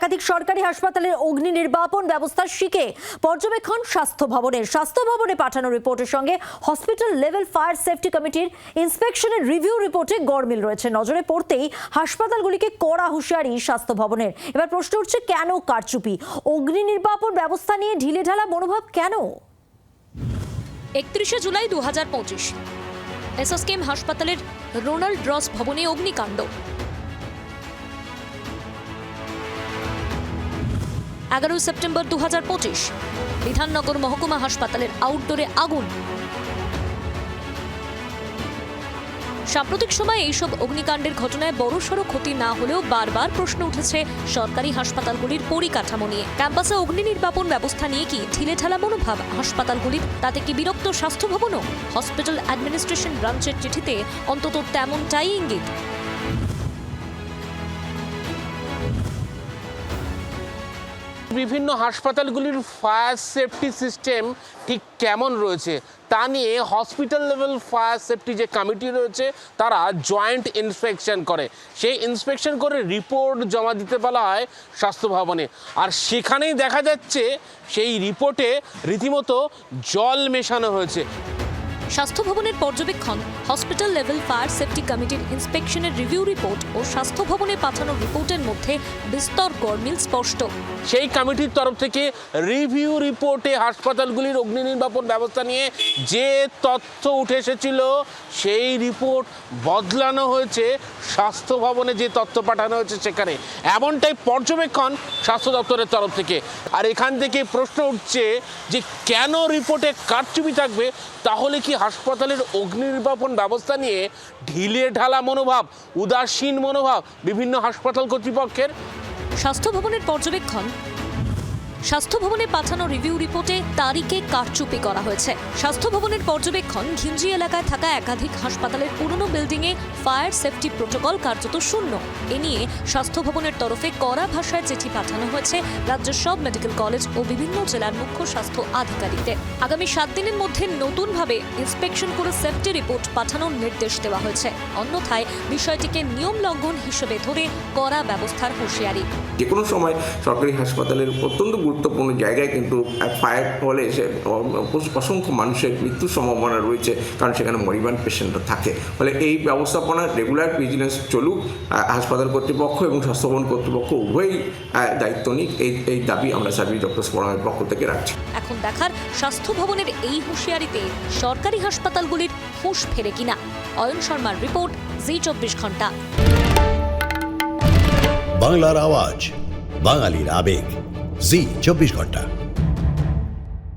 একাধিক সরকারি হাসপাতালের অগ্নি নির্বাপন ব্যবস্থা শিখে পর্যবেক্ষণ স্বাস্থ্য ভবনে পাঠানো রিপোর্টের সঙ্গে হসপিটাল লেভেল ফায়ার সেফটি কমিটির ইন্সপেকশনের রিভিউ রিপোর্টে গড়মিল রয়েছে। নজরে পড়তেই হাসপাতালগুলিকে কড়া হুঁশিয়ারি স্বাস্থ্য ভবনের। এবার প্রশ্ন উঠছে, কেন কারচুপি? অগ্নি নির্বাপন ব্যবস্থা নিয়ে ঢিলেঢালা মনোভাব কেন? 31 জুলাই 2025 এসএসকেএম হাসপাতালের রোনাল্ড রস ভবনে অগ্নিকাণ্ড। 11 সেপ্টেম্বর 2025 বিধাননগর মহকুমা হাসপাতালের আউটডোরে আগুন। সাম্প্রতিক সময়ে এইসব অগ্নিকাণ্ডের ঘটনায় বড়সড় ক্ষতি না হলেও বারবার প্রশ্ন উঠেছে সরকারি হাসপাতালগুলির পরিকাঠামো নিয়ে। ক্যাম্পাসে অগ্নি নির্বাপন ব্যবস্থা নিয়ে কি ঢিলেঢালা মনোভাব হাসপাতালগুলির? তাতে কি বিরক্ত স্বাস্থ্য ভবনও? হসপিটাল অ্যাডমিনিস্ট্রেশন ব্রাঞ্চের চিঠিতে অন্তত তেমনটাই ইঙ্গিত। বিভিন্ন হাসপাতালগুলির ফায়ার সেফটি সিস্টেম ঠিক কেমন রয়েছে তা নিয়ে হসপিটাল লেভেল ফায়ার সেফটি যে কমিটি রয়েছে তারা জয়েন্ট ইন্সপেকশন করে। সেই ইন্সপেকশন করে রিপোর্ট জমা দিতে বলা হয় স্বাস্থ্য ভবনে, আর সেখানেই দেখা যাচ্ছে সেই রিপোর্টে রীতিমতো জল মেশানো হয়েছে। স্বাস্থ্য ভবনের পর্যবেক্ষণ, হসপিটাল লেভেল ফায়ার সেফটি কমিটির ইন্সপেকশনের রিভিউ রিপোর্ট ও স্বাস্থ্য ভবনে পাঠানো রিপোর্টের মধ্যে বিস্তর গড়মিল স্পষ্ট। সেই কমিটির তরফ থেকে রিভিউ রিপোর্টে হাসপাতালগুলির অগ্নি নির্বাপন ব্যবস্থা নিয়ে যে তথ্য উঠে এসেছিল সেই রিপোর্ট বদলানো হয়েছে স্বাস্থ্য ভবনে যে তথ্য পাঠানো হয়েছে সেখানে, এমনটাই পর্যবেক্ষণ স্বাস্থ্য দপ্তরের তরফ থেকে। আর এখান থেকে প্রশ্ন উঠছে যে কেন রিপোর্টে কারচুপি থাকবে? তাহলে কি হাসপাতালের অগ্নি নির্বাপন ব্যবস্থা নিয়ে ঢিলেঢালা মনোভাব, উদাসীন মনোভাব বিভিন্ন হাসপাতাল কর্তৃপক্ষের? স্বাস্থ্য ভবনের পর্যবেক্ষণ, স্বাস্থ্য ভবনে পাঠানো রিভিউ রিপোর্টে তারিখে কারচুপি করা হয়েছে। স্বাস্থ্য ভবনের পর্যবেক্ষণ, ঘিঞ্জি এলাকায় থাকা একাধিক হাসপাতালের পুরনো বিল্ডিংয়ে ফায়ার সেফটি প্রোটোকল কার্যত শূন্য। এ নিয়ে স্বাস্থ্য ভবনের তরফে কড়া ভাষায় চিঠি পাঠানো হয়েছে রাজ্যের সব মেডিকেল কলেজ ও বিভিন্ন জেলার মুখ্য স্বাস্থ্য আধিকারিকদের। আগামী 7 দিনের মধ্যে নতুনভাবে ইন্সপেকশন করে সেফটি রিপোর্ট পাঠানোর নির্দেশ দেওয়া হয়েছে। অন্যথায় বিষয়টিকে নিয়ম লঙ্ঘন হিসেবে ধরে কড়া ব্যবস্থার হুঁশিয়ারি। যে কোনো সময় সরকারি হাসপাতালের অত্যন্ত গুরুত্বপূর্ণ জায়গায় কিন্তু ফায়ার হলে অসংখ্য মানুষের মৃত্যুর সম্ভাবনা রয়েছে, কারণ সেখানে মরিবান পেশেন্টরা থাকে। ফলে এই ব্যবস্থাপনা রেগুলার ভিজিলেন্স চলুক, হাসপাতাল কর্তৃপক্ষ এবং স্বাস্থ্যভবন কর্তৃপক্ষ উভয়ই দায়িত্ব নিক, এই দাবি আমরা সার্ভিস ডক্টরস ফোরামের পক্ষ থেকে রাখছি। এখন দেখার স্বাস্থ্য ভবনের এই হুঁশিয়ারিতে সরকারি হাসপাতালগুলির হুঁশ ফেরে কিনা। অয়ন শর্মার রিপোর্ট, জি 24 ঘন্টা। বাংলার আওয়াজ, বাঙালির আবেগ, জি 24 ঘন্টা।